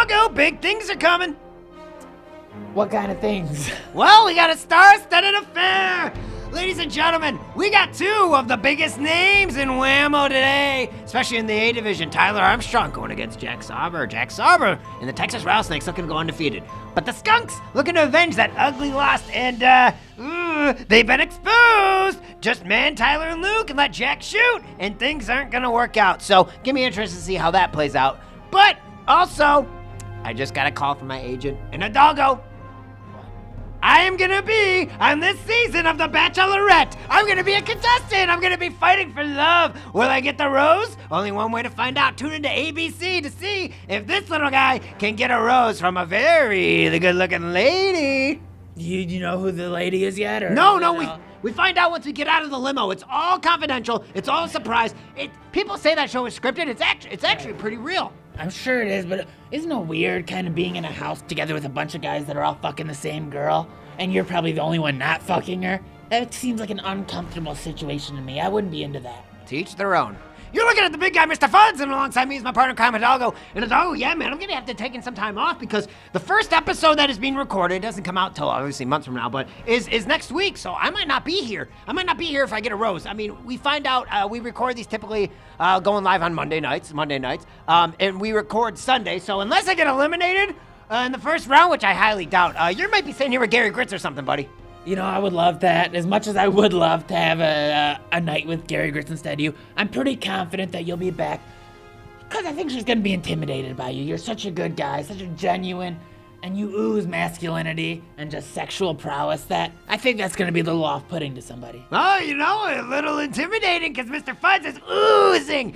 doggo, big things are coming. What kind of things? Well, we got a star-studded affair. Ladies and gentlemen, we got two of the biggest names in Whamo today, especially in the A division. Tyler Armstrong going against Jack Sauber. Jack Sauber in the Texas Rattle Snakes looking to go undefeated. But the Skunks looking to avenge that ugly loss, and they've been exposed. Just man Tyler and Luke and let Jack shoot, and things aren't gonna work out. So give me interest to see how that plays out. But also, I just got a call from my agent and a doggo. I am gonna be on this season of the Bachelorette. I'm gonna be a contestant. I'm gonna be fighting for love. Will I get the rose? Only one way to find out. Tune into ABC to see if this little guy can get a rose from a very good-looking lady. You know who the lady is yet? Or No, we find out once we get out of the limo. It's all confidential. It's all a surprise. People say that show is scripted. It's actually pretty real. I'm sure it is, but isn't it weird kind of being in a house together with a bunch of guys that are all fucking the same girl, and you're probably the only one not fucking her? That seems like an uncomfortable situation to me. I wouldn't be into that. To each their own. You're looking at the big guy, Mr. Fudds, and alongside me is my partner, Hidalgo. And Hidalgo, yeah, man, I'm gonna have to take some time off because the first episode that is being recorded doesn't come out till obviously months from now, but is next week, so I might not be here. I might not be here if I get a rose. I mean, we find out, we record these typically going live on Monday nights, and we record Sunday, so unless I get eliminated in the first round, which I highly doubt, you might be sitting here with Gary Grits or something, buddy. You know, I would love that. As much as I would love to have a night with Gary Grits instead of you, I'm pretty confident that you'll be back. Because I think she's going to be intimidated by you. You're such a good guy, such a genuine, and you ooze masculinity and just sexual prowess that I think that's going to be a little off-putting to somebody. Oh, you know, a little intimidating because Mr. Fudds is oozing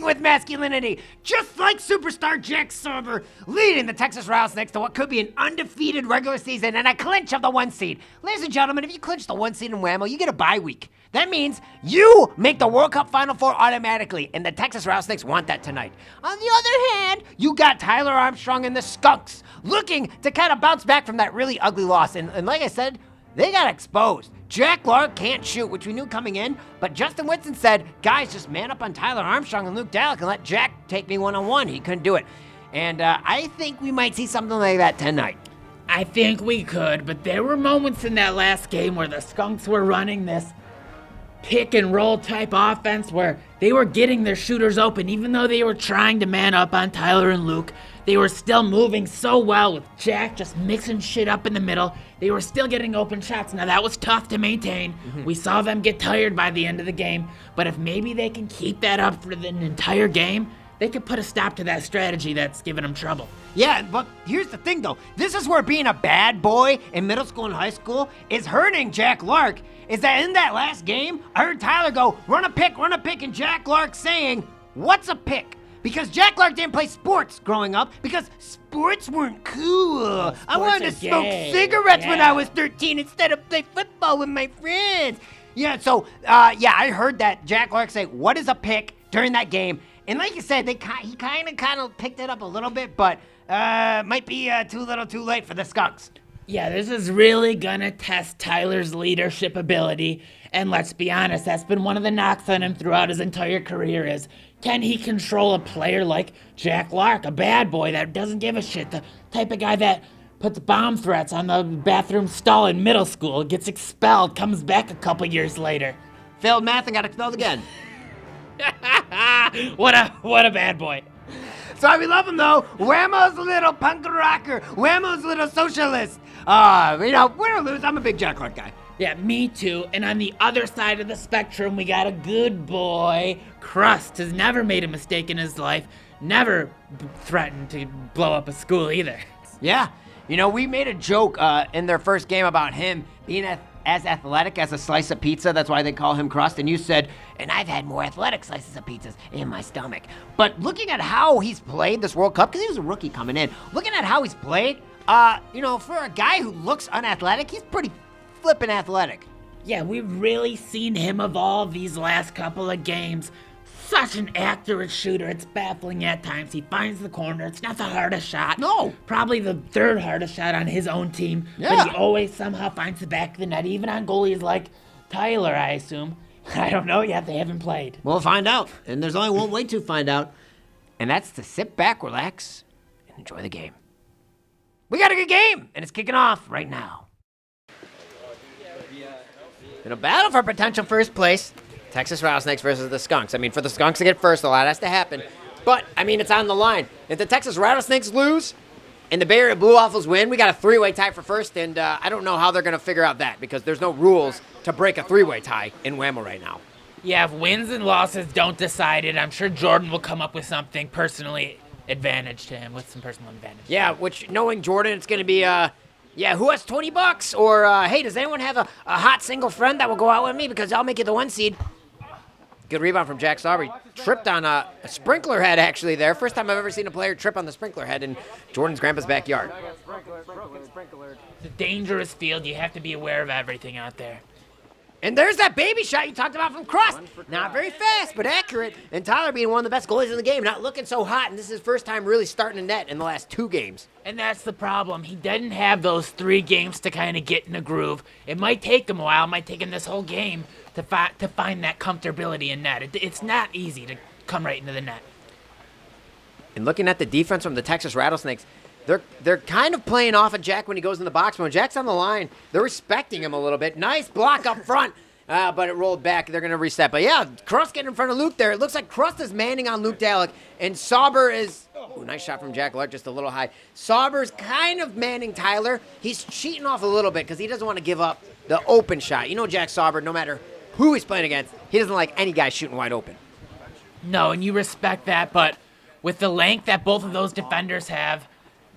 with masculinity, just like superstar Jack Sauber, leading the Texas Rattle Snakes to what could be an undefeated regular season and a clinch of the 1 seed. Ladies and gentlemen, if you clinch the 1 seed in Whamo, you get a bye week. That means you make the World Cup Final Four automatically, and the Texas Rattlesnakes want that tonight. On the other hand, you got Tyler Armstrong and the Skunks looking to kind of bounce back from that really ugly loss. And like I said, they got exposed. Jack Lark can't shoot, which we knew coming in, but Justin Whitson said, guys, just man up on Tyler Armstrong and Luke Dalek and let Jack take me one-on-one. He couldn't do it. And I think we might see something like that tonight. I think we could, but there were moments in that last game where the Skunks were running this pick and roll type offense where they were getting their shooters open. Even though they were trying to man up on Tyler and Luke, they were still moving so well with Jack just mixing shit up in the middle. They were still getting open shots. Now that was tough to maintain. We saw them get tired by the end of the game, but if maybe they can keep that up for the entire game, they could put a stop to that strategy that's giving them trouble. Yeah, but here's the thing though. This is where being a bad boy in middle school and high school is hurting Jack Lark. Is that in that last game, I heard Tyler go, run a pick, and Jack Lark saying, what's a pick? Because Jack Lark didn't play sports growing up because sports weren't cool. I wanted to smoke cigarettes when I was 13 instead of play football with my friends. Yeah, so, I heard that Jack Lark say, what is a pick during that game? And like you said, he kind of picked it up a little bit, but might be too little too late for the Skunks. Yeah, this is really gonna test Tyler's leadership ability, and let's be honest, that's been one of the knocks on him throughout his entire career is, can he control a player like Jack Lark, a bad boy that doesn't give a shit, the type of guy that puts bomb threats on the bathroom stall in middle school, gets expelled, comes back a couple years later. Failed math and got expelled again. What a bad boy. Sorry, we love him though. Whamo's a little punk rocker. Whamo's a little socialist. Win or lose, I'm a big Jack Lark guy. Yeah, me too. And on the other side of the spectrum, we got a good boy. Crust has never made a mistake in his life. Never threatened to blow up a school either. Yeah, we made a joke in their first game about him being as athletic as a slice of pizza. That's why they call him Crust. And you said, and I've had more athletic slices of pizzas in my stomach. But looking at how he's played this World Cup, because he was a rookie coming in, looking at how he's played, for a guy who looks unathletic, he's pretty flippin' athletic. Yeah, we've really seen him evolve these last couple of games. Such an accurate shooter, it's baffling at times. He finds the corner, it's not the hardest shot. No. Probably the third hardest shot on his own team. Yeah. But he always somehow finds the back of the net, even on goalies like Tyler, I assume. I don't know yet, they haven't played. We'll find out, and there's only one way to find out, and that's to sit back, relax, and enjoy the game. We got a good game, and it's kicking off right now. In a battle for potential first place, Texas Rattlesnakes versus the Skunks. I mean, for the Skunks to get first, a lot has to happen. But, I mean, it's on the line. If the Texas Rattlesnakes lose and the Bay Area Blue Waffles win, we got a three-way tie for first, and I don't know how they're going to figure out that because there's no rules to break a three-way tie in Whamo right now. Yeah, if wins and losses don't decide it, I'm sure Jordan will come up with something personally advantage to him, with some personal advantage. Yeah, which, knowing Jordan, it's going to be, who has $20? Or, hey, does anyone have a hot single friend that will go out with me because I'll make you the 1 seed? Good rebound from Jack Sauber. He tripped on a sprinkler head, actually, there. First time I've ever seen a player trip on the sprinkler head in Jordan's grandpa's backyard. It's a dangerous field. You have to be aware of everything out there. And there's that baby shot you talked about from Crust. Not very fast, but accurate. And Tyler being one of the best goalies in the game, not looking so hot. And this is his first time really starting a net in the last 2 games. And that's the problem. He doesn't have those 3 games to kind of get in a groove. It might take him a while. It might take him this whole game to find that comfortability in net. It's not easy to come right into the net. And looking at the defense from the Texas Rattlesnakes, they're kind of playing off of Jack when he goes in the box. But when Jack's on the line, they're respecting him a little bit. Nice block up front, but it rolled back. They're going to reset. But yeah, Crust getting in front of Luke there. It looks like Crust is manning on Luke Dalek, and Sauber is... Ooh, nice shot from Jack Lark, just a little high. Sauber's kind of manning Tyler. He's cheating off a little bit because he doesn't want to give up the open shot. You know Jack Sauber, no matter who he's playing against, he doesn't like any guy shooting wide open. No, and you respect that, but with the length that both of those defenders have,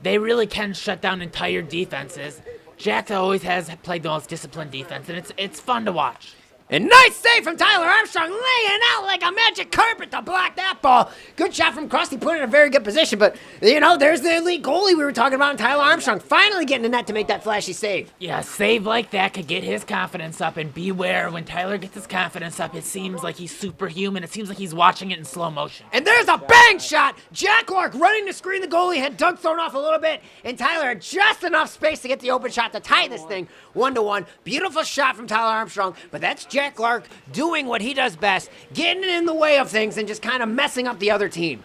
they really can shut down entire defenses. Jack always has played the most disciplined defense, and it's fun to watch. And nice save from Tyler Armstrong, laying out like a magic carpet to block that ball. Good shot from Krusty, put it in a very good position. But, you know, there's the elite goalie we were talking about in Tyler Armstrong. Finally getting the net to make that flashy save. Yeah, a save like that could get his confidence up. And beware, when Tyler gets his confidence up, it seems like he's superhuman. It seems like he's watching it in slow motion. And there's a bang shot. Jack Lark running to screen the goalie, had Doug thrown off a little bit. And Tyler had just enough space to get the open shot to tie this thing 1-1. Beautiful shot from Tyler Armstrong. But that's Jack Lark doing what he does best, getting in the way of things and just kind of messing up the other team.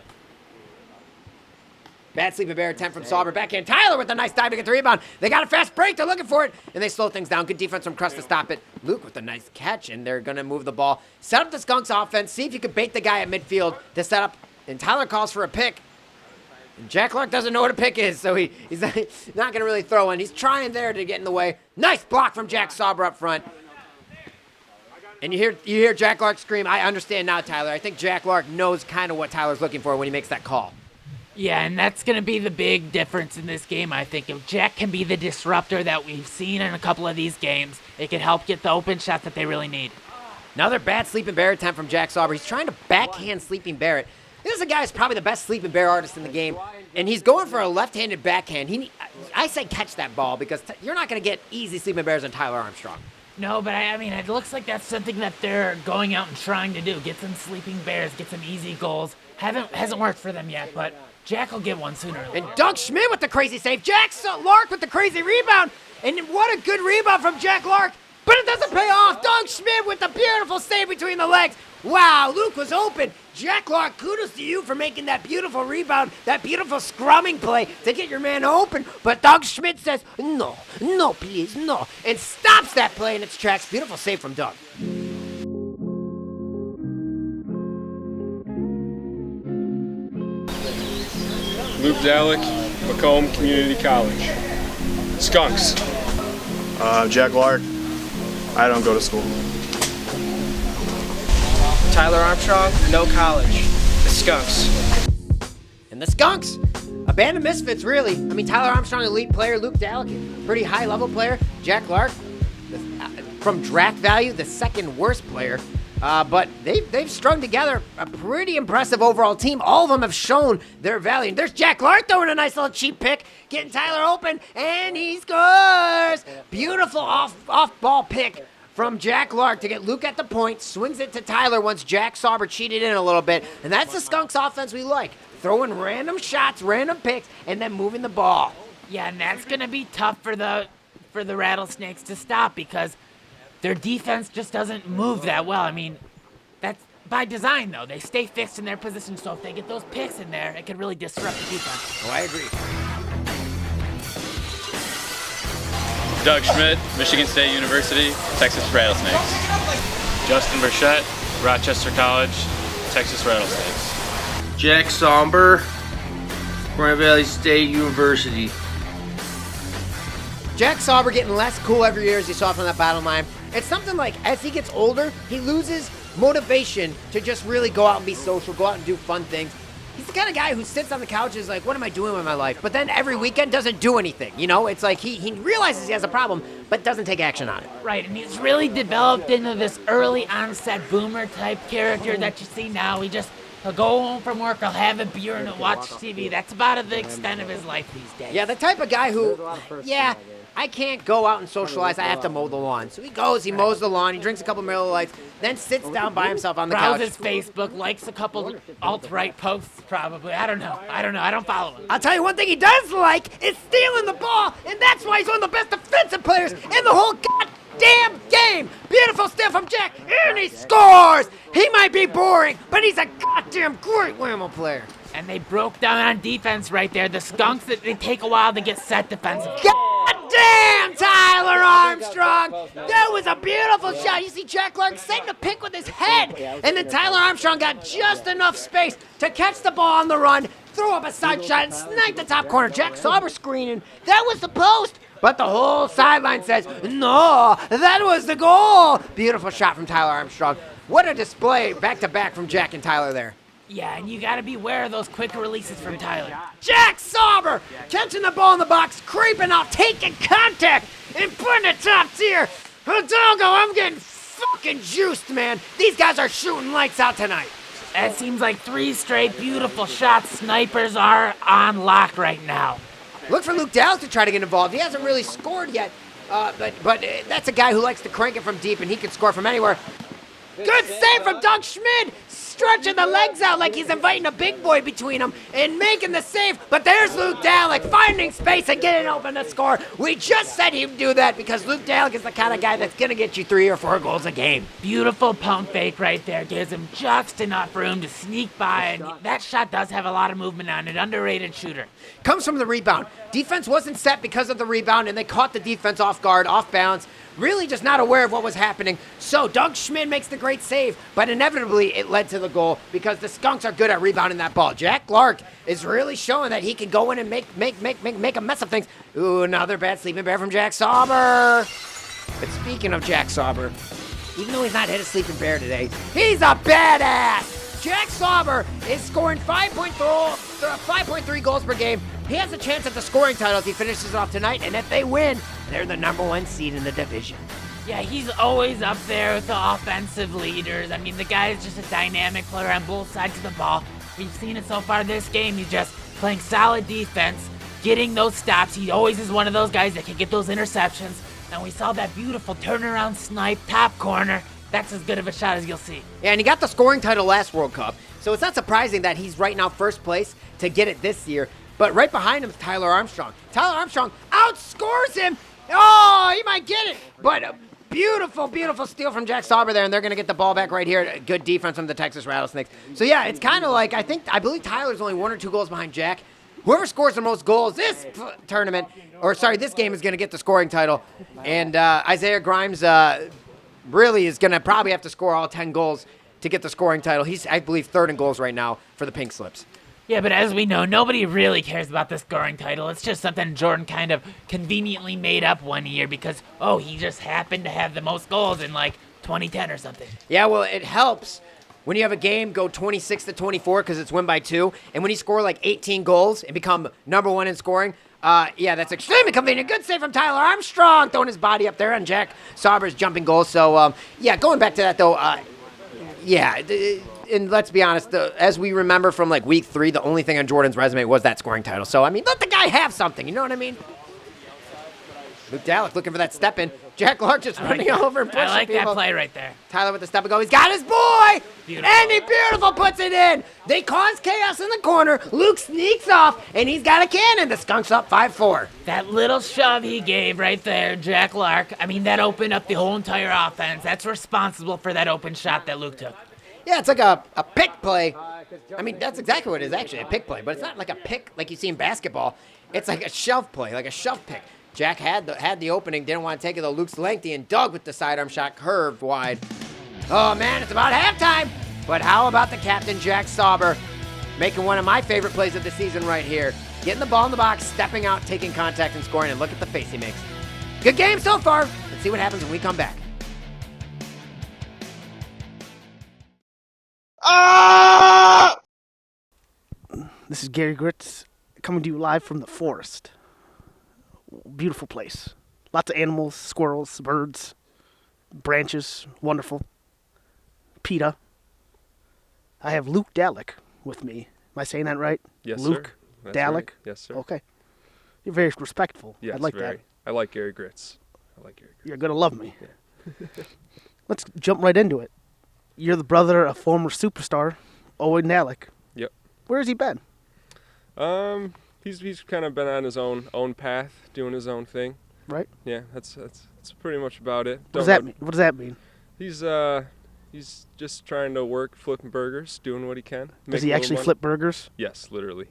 Bad sleeping bear attempt from Sauber. Backhand Tyler with a nice dive to get the rebound. They got a fast break. They're looking for it, and they slow things down. Good defense from Crust to stop it. Luke with a nice catch, and they're going to move the ball. Set up the Skunks offense. See if you can bait the guy at midfield to set up. And Tyler calls for a pick. And Jack Lark doesn't know what a pick is, so he's not going to really throw in. He's trying there to get in the way. Nice block from Jack Sauber up front. And you hear Jack Lark scream. I understand now, Tyler. I think Jack Lark knows kind of what Tyler's looking for when he makes that call. Yeah, and that's going to be the big difference in this game, I think. If Jack can be the disruptor that we've seen in a couple of these games, it can help get the open shot that they really need. Another bad Sleeping Bear attempt from Jack Sauber. He's trying to backhand Sleeping Bear. This is a guy who's probably the best Sleeping Bear artist in the game, and he's going for a left-handed backhand. I say catch that ball because you're not going to get easy Sleeping Bears on Tyler Armstrong. No, but I mean, it looks like that's something that they're going out and trying to do. Get some sleeping bears, get some easy goals. Hasn't worked for them yet, but Jack will get one sooner or later. And Doug Schmidt with the crazy save. Jack Lark with the crazy rebound. And what a good rebound from Jack Lark. But it doesn't pay off. Doug Schmidt with the beautiful save between the legs. Wow, Luke was open. Jack Lark, kudos to you for making that beautiful rebound, that beautiful scrumming play to get your man open. But Doug Schmidt says, no, please, no. And stops that play in its tracks. Beautiful save from Doug. Luke Dalek, Macomb Community College. Skunks. Jack Lark. I don't go to school. Tyler Armstrong, no college. The Skunks. And the Skunks, a band of misfits, really. I mean, Tyler Armstrong, elite player. Luke Dalek, pretty high-level player. Jack Lark, from draft value, the second worst player. But they've strung together a pretty impressive overall team. All of them have shown their value. And there's Jack Lark throwing a nice little cheap pick, getting Tyler open, and he scores! Beautiful off-ball pick from Jack Lark to get Luke at the point, swings it to Tyler once Jack Sauber cheated in a little bit. And that's the Skunks offense we like. Throwing random shots, random picks, and then moving the ball. Yeah, and that's going to be tough for the Rattlesnakes to stop because their defense just doesn't move that well. I mean, by design, though. They stay fixed in their position, so if they get those picks in there, it could really disrupt the defense. Oh, I agree. Doug Schmidt, Michigan State University, Texas Rattle Snakes. Justin Burchett, Rochester College, Texas Rattle Snakes. Jack Somber, Grand Valley State University. Jack Sauber getting less cool every year as you saw from that bottom line. It's something like as he gets older, he loses motivation to just really go out and be social, go out and do fun things. He's the kind of guy who sits on the couch and is like, what am I doing with my life? But then every weekend doesn't do anything, you know? It's like he realizes he has a problem, but doesn't take action on it. Right, and he's really developed into this early onset boomer type character that you see now. He'll go home from work, he'll have a beer and he'll watch TV. That's about the extent of his life these days. Yeah, the type of guy who, I can't go out and socialize, I have to mow the lawn. So he goes, he mows the lawn, he drinks a couple Miller Lights, then sits down by himself on the couch. Browses Facebook, likes a couple alt-right posts probably. I don't know. I don't follow him. I'll tell you one thing he does like is stealing the ball, and that's why he's one of the best defensive players in the whole goddamn game. Beautiful steal from Jack, and he scores! He might be boring, but he's a goddamn great Whamo player. And they broke down on defense right there. The Skunks, they take a while to get set defensively. Damn, Tyler Armstrong! That was a beautiful shot. You see Jack Lark setting the pick with his head, and then Tyler Armstrong got just enough space to catch the ball on the run, throw up a side shot, and snipe the top corner. Jack Sauber screening. That was the post, but the whole sideline says, no, that was the goal. Beautiful shot from Tyler Armstrong. What a display back-to-back from Jack and Tyler there. Yeah, and you gotta beware of those quick releases from Tyler. Jack Sauber catching the ball in the box, creeping out, taking contact, and putting it top tier. Hidalgo, I'm getting fucking juiced, man. These guys are shooting lights out tonight. It seems like 3 straight beautiful shots. Snipers are on lock right now. Look for Luke Dallas to try to get involved. He hasn't really scored yet, but that's a guy who likes to crank it from deep, and he can score from anywhere. Good save from Doug Schmidt, stretching the legs out like he's inviting a big boy between them and making the save. But there's Luke Dalek finding space and getting open to score. We just said he'd do that because Luke Dalek is the kind of guy that's going to get you 3 or 4 goals a game. Beautiful pump fake right there. Gives him just enough room to sneak by. And that shot does have a lot of movement on it. Underrated shooter. Comes from the rebound. Defense wasn't set because of the rebound, and they caught the defense off guard, off balance. Really just not aware of what was happening. So Doug Schmidt makes the great save, but inevitably it led to the goal because the Skunks are good at rebounding that ball. Jack Lark is really showing that he can go in and make a mess of things. Ooh, another bad sleeping bear from Jack Sauber. But speaking of Jack Sauber, even though he's not hit a sleeping bear today, he's a badass. Jack Sauber is scoring 5.3 goals per game. He has a chance at the scoring title if he finishes it off tonight, and if they win, they're the #1 seed in the division. Yeah, he's always up there with the offensive leaders. I mean, the guy is just a dynamic player on both sides of the ball. We've seen it so far this game. He's just playing solid defense, getting those stops. He always is one of those guys that can get those interceptions. And we saw that beautiful turnaround snipe, top corner. That's as good of a shot as you'll see. Yeah, and he got the scoring title last World Cup, so it's not surprising that he's right now first place to get it this year. But right behind him is Tyler Armstrong. Tyler Armstrong outscores him. Oh, he might get it. But beautiful, beautiful steal from Jack Sauber there, and they're going to get the ball back right here. Good defense from the Texas Rattlesnakes. So, yeah, it's kind of like, I believe Tyler's only 1 or 2 goals behind Jack. Whoever scores the most goals this game is going to get the scoring title. And Isaiah Grimes really is going to probably have to score all 10 goals to get the scoring title. He's, I believe, 3rd in goals right now for the Pink Slips. Yeah, but as we know, nobody really cares about the scoring title. It's just something Jordan kind of conveniently made up one year because, he just happened to have the most goals in, 2010 or something. Yeah, well, it helps when you have a game go 26-24 because it's win by 2, and when you score, 18 goals and become #1 in scoring, that's extremely convenient. Good save from Tyler Armstrong, throwing his body up there on Jack Sauber's jumping goal. So, going back to that, though, and let's be honest, as we remember from week 3, the only thing on Jordan's resume was that scoring title. So, I mean, let the guy have something, you know what I mean? Luke Dalek looking for that step in. Jack Lark just running over and pushing people. I like that play right there. Tyler with the step and go. He's got his boy! Beautiful. And he beautiful puts it in. They cause chaos in the corner. Luke sneaks off, and he's got a cannon. The Skunks up 5-4. That little shove he gave right there, Jack Lark, that opened up the whole entire offense. That's responsible for that open shot that Luke took. Yeah, it's like a pick play. I mean, that's exactly what it is, actually, a pick play. But it's not like a pick like you see in basketball. It's like a shove play, like a shove pick. Jack had the opening, didn't want to take it, though. Luke's lengthy, and Doug with the sidearm shot curved wide. Oh, man, it's about halftime. But how about the captain, Jack Sauber, making one of my favorite plays of the season right here. Getting the ball in the box, stepping out, taking contact, and scoring, and look at the face he makes. Good game so far. Let's see what happens when we come back. This is Gary Gritz coming to you live from the forest. Beautiful place. Lots of animals, squirrels, birds, branches. Wonderful. PETA. I have Luke Dalek with me. Am I saying that right? Yes, Luke sir. Dalek? Right. Yes, sir. Okay. You're very respectful. Yes, I like very. that. I like Gary Gritz. You're going to love me. Yeah. Let's jump right into it. You're the brother of former superstar Owen Dalek. Yep. Where has he been? He's kind of been on his own path, doing his own thing. Right. Yeah, that's pretty much about it. What does that mean? What does that mean? He's just trying to work, flipping burgers, doing what he can. Does he actually flip burgers? Yes, literally.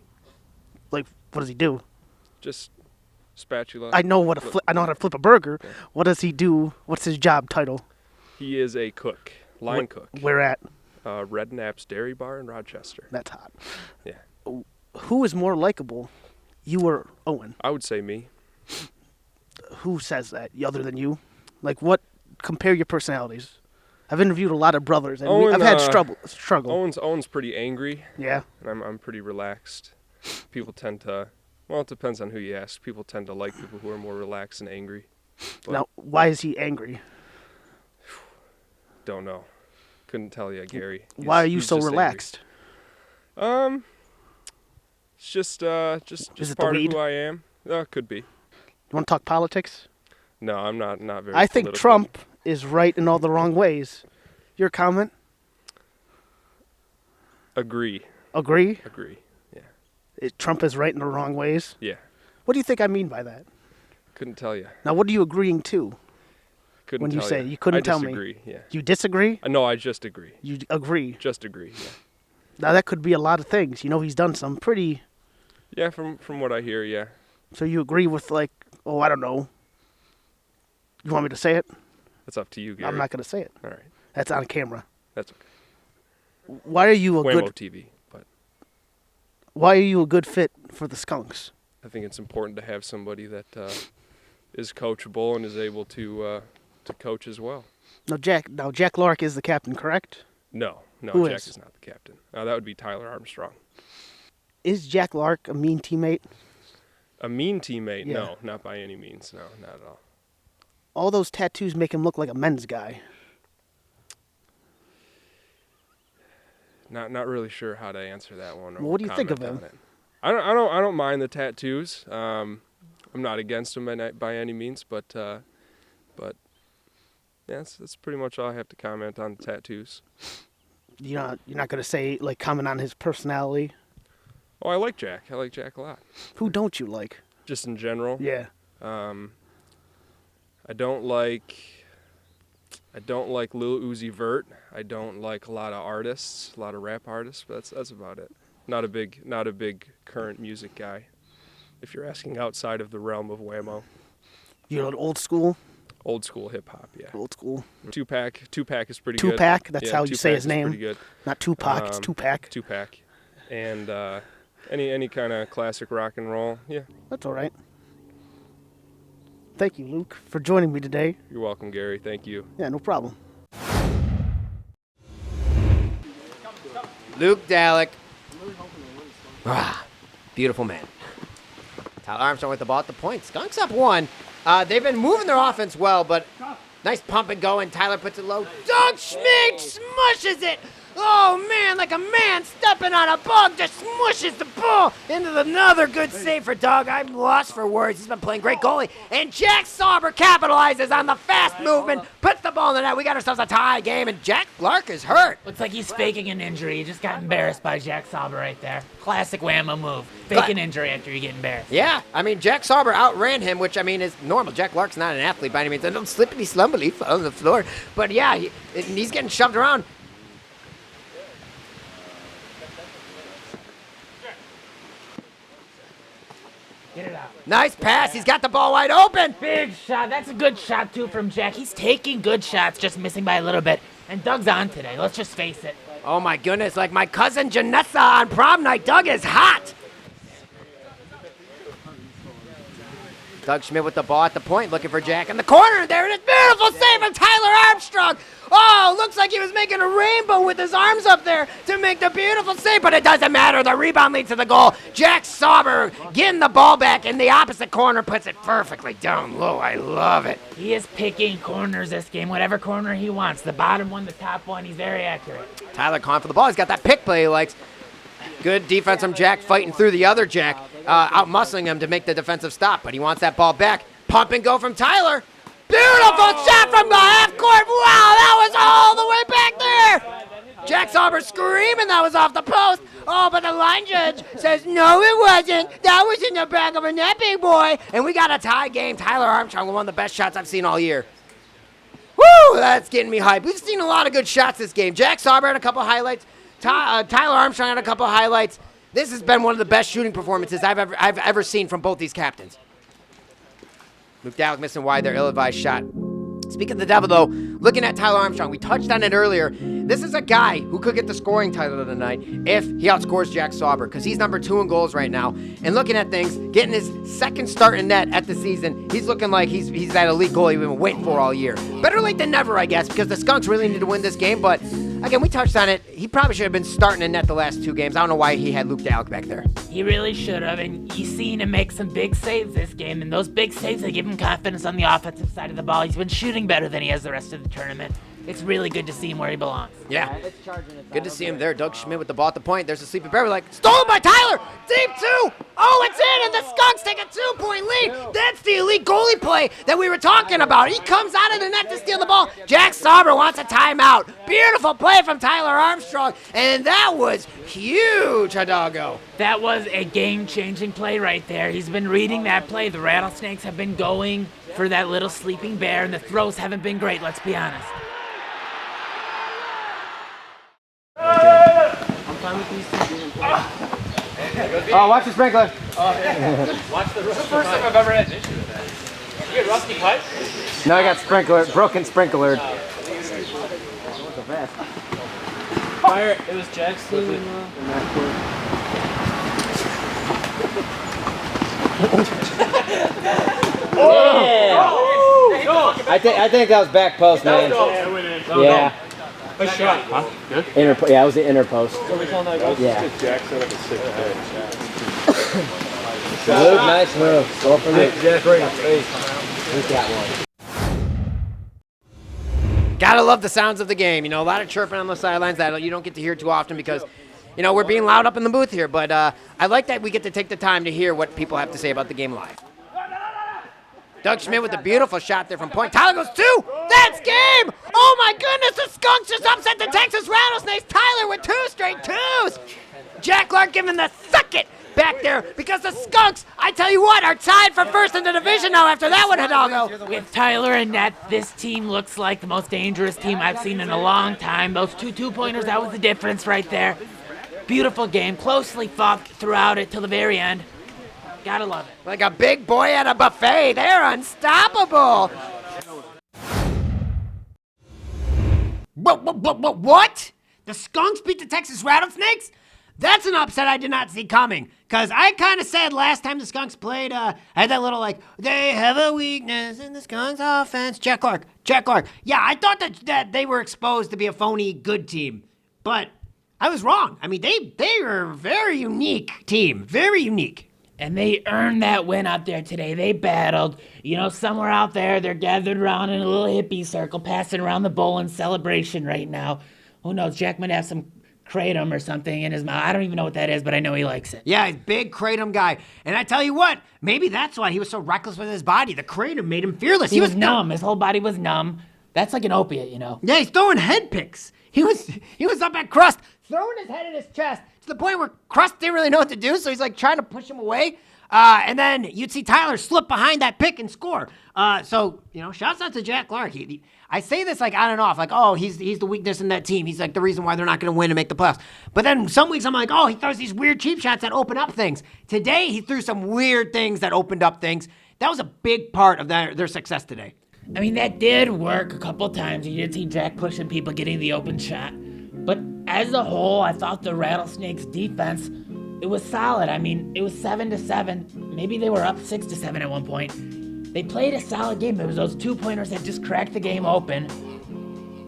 Like, what does he do? Just spatula. I know I know how to flip a burger. Yeah. What does he do? What's his job title? He is a cook, line cook. Where at? Red Knapp's Dairy Bar in Rochester. That's hot. Yeah. Who is more likable, you or Owen? I would say me. Who says that, other than you? Like, what? Compare your personalities. I've interviewed a lot of brothers, and I've had struggle. Owen's pretty angry. Yeah. And I'm pretty relaxed. People tend to, well, it depends on who you ask. People tend to like people who are more relaxed and angry. But now, why is he angry? Don't know. Couldn't tell you, Gary. Why are you so relaxed? Angry. It's just part of who I am. Could be. You want to talk politics? No, I'm not very. I think political. Trump is right in all the wrong ways. Your comment? Agree. Agree? Agree. Yeah. Trump is right in the wrong ways? Yeah. What do you think I mean by that? Couldn't tell you. Now, what are you agreeing to? Couldn't when you tell say you. You couldn't tell disagree, me. Yeah. You disagree? No, I just agree. You agree? Just agree. Yeah. Now that could be a lot of things. You know, he's done some pretty. Yeah, from what I hear, yeah. So you agree with I don't know. You want me to say it? That's up to you, Gary. I'm not going to say it. All right. That's on camera. That's okay. Why are you Whamo TV, but. Why are you a good fit for the Skunks? I think it's important to have somebody that is coachable and is able to coach as well. Now Jack Lark is the captain, correct? No, Who Jack is not the captain. That would be Tyler Armstrong. Is Jack Lark a mean teammate? A mean teammate? Yeah. No, not by any means. No, not at all. All those tattoos make him look like a men's guy. Not really sure how to answer that one. Well, what do you think of him? I don't mind the tattoos. I'm not against them by any means, but yeah, that's pretty much all I have to comment on the tattoos. You're not gonna say comment on his personality. Oh, I like Jack. I like Jack a lot. Who don't you like? Just in general. Yeah. I don't like Lil Uzi Vert. I don't like a lot of rap artists, but that's about it. Not a big current music guy. If you're asking outside of the realm of Whamo. You're an old school? Old school hip hop, yeah. Old school. Tupac is pretty good. Tupac, that's how you say his name. Pretty good. Not Tupac, it's Tupac. Tupac. And any kind of classic rock and roll, yeah. That's all right. Thank you, Luke, for joining me today. You're welcome, Gary. Thank you. Yeah, no problem. Luke Dalek. Beautiful man. Tyler Armstrong with the ball at the point. Skunks up one. They've been moving their offense well, but nice pump and go, and Tyler puts it low. Doug Schmid smushes it. Oh, man, like a man stepping on a bug, just smushes the ball into another good save for Doug. I'm lost for words. He's been playing great goalie. And Jack Sauber capitalizes on the fast movement, puts the ball in the net. We got ourselves a tie game, and Jack Lark is hurt. Looks like he's faking an injury. He just got embarrassed by Jack Sauber right there. Classic Whamo move. Fake an injury after you get embarrassed. Yeah, I mean, Jack Sauber outran him, which, I mean, is normal. Jack Lark's not an athlete by any means. I don't slippity slumbly fall on the floor. But, yeah, he's getting shoved around. Nice pass. He's got the ball wide open. Big shot. That's a good shot, too, from Jack. He's taking good shots, just missing by a little bit. And Doug's on today. Let's just face it. Oh, my goodness. Like my cousin Janessa on prom night. Doug is hot. Doug Schmidt with the ball at the point, looking for Jack in the corner. There it is. Beautiful save from Tyler Armstrong. Oh, looks like he was making a rainbow with his arms up there to make the beautiful save, but it doesn't matter. The rebound leads to the goal. Jack Sauber getting the ball back in the opposite corner, puts it perfectly down low. I love it. He is picking corners this game, whatever corner he wants. The bottom one, the top one, he's very accurate. Tyler calling for the ball. He's got that pick play he likes. Good defense from Jack, fighting through the other Jack, out-muscling him to make the defensive stop, but he wants that ball back. Pump and go from Tyler. Beautiful shot from the half court. Wow, that was all the way back there. Jack Sauber screaming that was off the post. Oh, but the line judge says, no, it wasn't. That was in the back of a net, big boy. And we got a tie game. Tyler Armstrong with one of the best shots I've seen all year. Woo, that's getting me hyped. We've seen a lot of good shots this game. Jack Sauber had a couple highlights. Tyler Armstrong had a couple highlights. This has been one of the best shooting performances I've ever seen from both these captains. Luke Dalek missing wide there, ill-advised shot. Speaking of the devil, though, looking at Tyler Armstrong, we touched on it earlier. This is a guy who could get the scoring title of the night if he outscores Jack Sauber, because he's number 2 in goals right now. And looking at things, getting his second start in net at the season, he's looking like he's that elite goalie we've been waiting for all year. Better late than never, I guess, because the Skunks really need to win this game. But again, we touched on it. He probably should have been starting in net the last 2 games. I don't know why he had Luke Dalek back there. He really should have, and you've seen him make some big saves this game, and those big saves, they give him confidence on the offensive side of the ball. He's been shooting better than he has the rest of the tournament. It's really good to see him where he belongs. Yeah. Good to see him there. Doug Schmidt with the ball at the point. There's a sleepy bear. Like, stolen by Tyler. Deep 2. Oh, it's in, and the Skunks take a 2-point lead. That's the elite goalie play that we were talking about. He comes out of the net to steal the ball. Jack Sauber wants a timeout. Beautiful play from Tyler Armstrong, and that was huge, Hidalgo. That was a game-changing play right there. He's been reading that play. The Rattlesnakes have been going for that little sleeping bear, and the throws haven't been great, let's be honest. Oh, watch the sprinkler. Watch the first time I've ever had an issue with that. You get rusty pipes? No, I got sprinkler, broken sprinkler. Fire, it was Jack's team. I think that was back post, man. Yeah. Nice shot. Huh? Good? Yeah, it was the inner post. Yeah. Jack set up a sick Luke, nice move. Go for Luke. Jack right in the face. Luke got one. Gotta love the sounds of the game. You know, a lot of chirping on the sidelines that you don't get to hear too often because, you know, we're being loud up in the booth here. But I like that we get to take the time to hear what people have to say about the game live. Doug Schmidt with a beautiful shot there from point. Tyler goes 2. That's game. Oh, my goodness. The Skunks just upset the Texas Rattle Snakes. Tyler with 2 straight 2s. Jack Clark giving the suck it back there because the Skunks, I tell you what, are tied for first in the division now after that one, Hidalgo. With Tyler and net, this team looks like the most dangerous team I've seen in a long time. Those 2 two-pointers, that was the difference right there. Beautiful game. Closely fought throughout it till the very end. Gotta love it. Like a big boy at a buffet. They're unstoppable. What? The Skunks beat the Texas Rattlesnakes? That's an upset I did not see coming. Because I kind of said last time the Skunks played, I had that little like, they have a weakness in the Skunks offense. Jack Clark. Yeah, I thought that they were exposed to be a phony good team. But I was wrong. I mean, they are a very unique team. Very unique. And they earned that win out there today. They battled. You know, somewhere out there, they're gathered around in a little hippie circle, passing around the bowl in celebration right now. Who knows? Jack might have some kratom or something in his mouth. I don't even know what that is, but I know he likes it. Yeah, he's a big kratom guy. And I tell you what, maybe that's why he was so reckless with his body. The kratom made him fearless. He was numb. His whole body was numb. That's like an opiate, you know. Yeah, he's throwing head picks. He was up at Crust, throwing his head in his chest to the point where Crust didn't really know what to do, so he's like trying to push him away. And then you'd see Tyler slip behind that pick and score. So, shouts out to Jack Clark. I say this like on and off, like, oh, he's the weakness in that team. He's like the reason why they're not going to win and make the playoffs. But then some weeks I'm like, oh, he throws these weird cheap shots that open up things. Today, he threw some weird things that opened up things. That was a big part of their success today. I mean, that did work a couple times. You did see Jack pushing people, getting the open shot. But as a whole, I thought the Rattlesnakes defense, it was solid. I mean, it was 7-7. Maybe they were up 6-7 at one point. They played a solid game. It was those 2-pointers that just cracked the game open.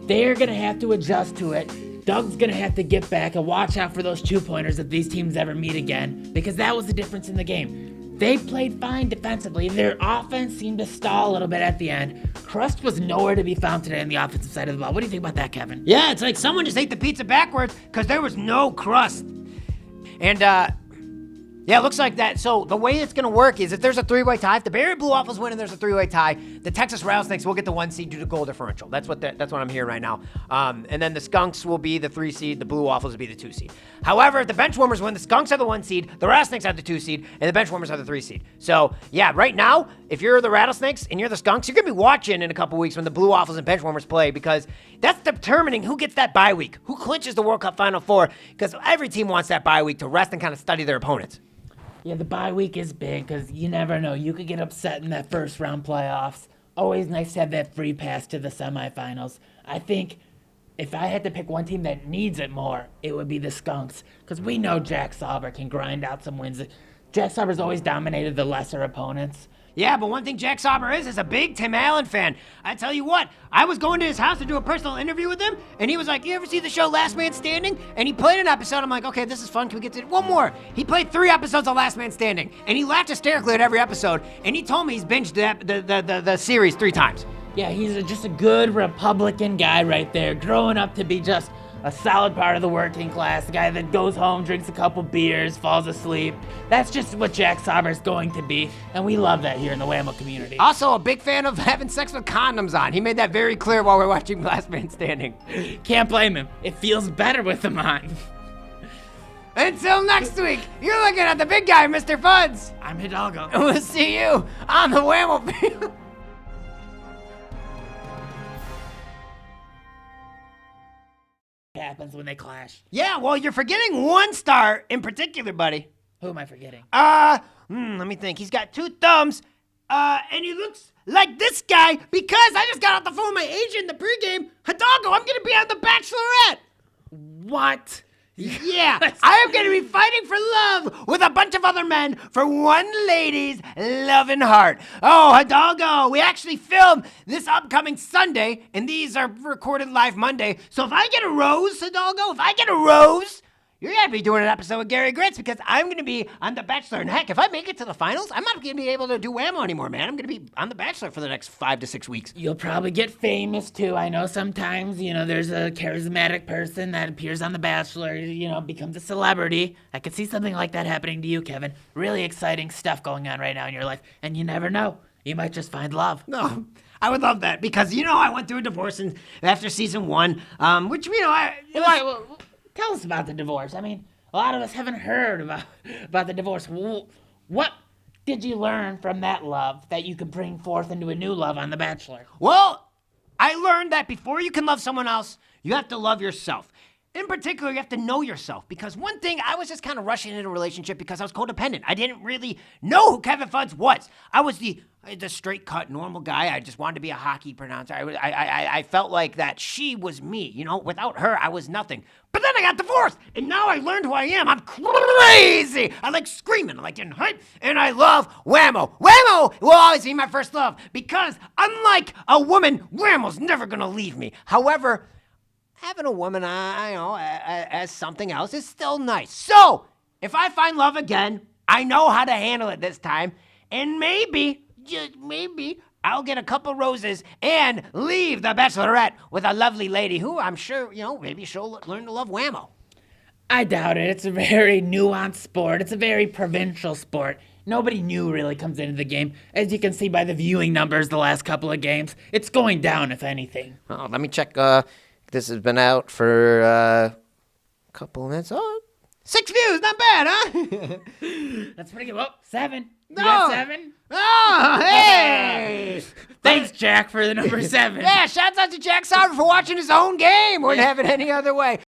They're going to have to adjust to it. Doug's going to have to get back and watch out for those 2-pointers if these teams ever meet again, because that was the difference in the game. They played fine defensively. Their offense seemed to stall a little bit at the end. Crust was nowhere to be found today on the offensive side of the ball. What do you think about that, Kevin? Yeah, it's like someone just ate the pizza backwards because there was no crust. And, yeah, it looks like that. So the way it's going to work is if there's a three-way tie, if the Barry Blue Waffles win and there's a three-way tie, the Texas Rattlesnakes will get the 1 seed due to goal differential. That's what I'm hearing right now. And then the Skunks will be the 3 seed, the Blue Waffles will be the 2 seed. However, if the Benchwarmers win, the Skunks are the 1 seed, the Rattlesnakes are the 2 seed, and the Benchwarmers are the 3 seed. So, yeah, right now, if you're the Rattlesnakes and you're the Skunks, you're going to be watching in a couple weeks when the Blue Waffles and Benchwarmers play, because that's determining who gets that bye week, who clinches the World Cup Final Four, because every team wants that bye week to rest and kind of study their opponents. Yeah, the bye week is big because you never know. You could get upset in that first round playoffs. Always nice to have that free pass to the semifinals. I think if I had to pick one team that needs it more, it would be the Skunks, because we know Jack Sauber can grind out some wins. Jack Sauber's always dominated the lesser opponents. Yeah, but one thing Jack Sauber is a big Tim Allen fan. I tell you what, I was going to his house to do a personal interview with him, and he was like, you ever see the show Last Man Standing? And he played an episode. I'm like, okay, this is fun. Can we get to it? One more. He played 3 episodes of Last Man Standing, and he laughed hysterically at every episode, and he told me he's binged the series 3 times. Yeah, he's just a good Republican guy right there, growing up to be just a solid part of the working class, the guy that goes home, drinks a couple beers, falls asleep. That's just what Jack Sauber's going to be, and we love that here in the Whamo community. Also, a big fan of having sex with condoms on. He made that very clear while we were watching Last Man Standing. Can't blame him. It feels better with them on. Until next week, you're looking at the big guy, Mr. Fudds. I'm Hidalgo. And we'll see you on the Whamo field. Happens when they clash. Yeah, well, you're forgetting one star in particular, buddy. Who am I forgetting? Let me think. He's got 2 thumbs, and he looks like this guy because I just got off the phone with my agent in the pregame. Hidalgo, I'm going to be on The Bachelorette. What? Yeah, I am going to be fighting for love with a bunch of other men for one lady's loving heart. Oh, Hidalgo, we actually filmed this upcoming Sunday, and these are recorded live Monday. So if I get a rose, Hidalgo, you're going to be doing an episode with Gary Grits, because I'm going to be on The Bachelor. And heck, if I make it to the finals, I'm not going to be able to do Whamo anymore, man. I'm going to be on The Bachelor for the next 5 to 6 weeks. You'll probably get famous, too. I know sometimes, there's a charismatic person that appears on The Bachelor, becomes a celebrity. I could see something like that happening to you, Kevin. Really exciting stuff going on right now in your life. And you never know. You might just find love. No, I would love that, because, I went through a divorce after season 1, which, Tell us about the divorce. I mean, a lot of us haven't heard about the divorce. What did you learn from that love that you could bring forth into a new love on The Bachelor? Well, I learned that before you can love someone else, you have to love yourself. In particular, you have to know yourself, because one thing, I was just kind of rushing into a relationship because I was codependent. I didn't really know who Kevin Fudds was. I was the straight-cut, normal guy. I just wanted to be a hockey pronouncer. I felt like that she was me, Without her, I was nothing. But then I got divorced, and now I learned who I am. I'm crazy. I like screaming. I like getting hyped, and I love Whamo. Whamo will always be my first love, because unlike a woman, Whamo's never going to leave me. However, having a woman, as something else is still nice. So, if I find love again, I know how to handle it this time, and maybe, just maybe, I'll get a couple roses and leave The Bachelorette with a lovely lady who I'm sure, maybe she'll learn to love Whamo. I doubt it. It's a very nuanced sport. It's a very provincial sport. Nobody new really comes into the game. As you can see by the viewing numbers the last couple of games, it's going down, if anything. Oh, let me check. This has been out for a couple minutes. Oh, 6 views, not bad, huh? That's pretty good. Well, 7. You No. got 7? Oh, hey! Thanks, Jack, for the number 7. Yeah, shouts out to Jack Sauber for watching his own game. Wouldn't have it any other way.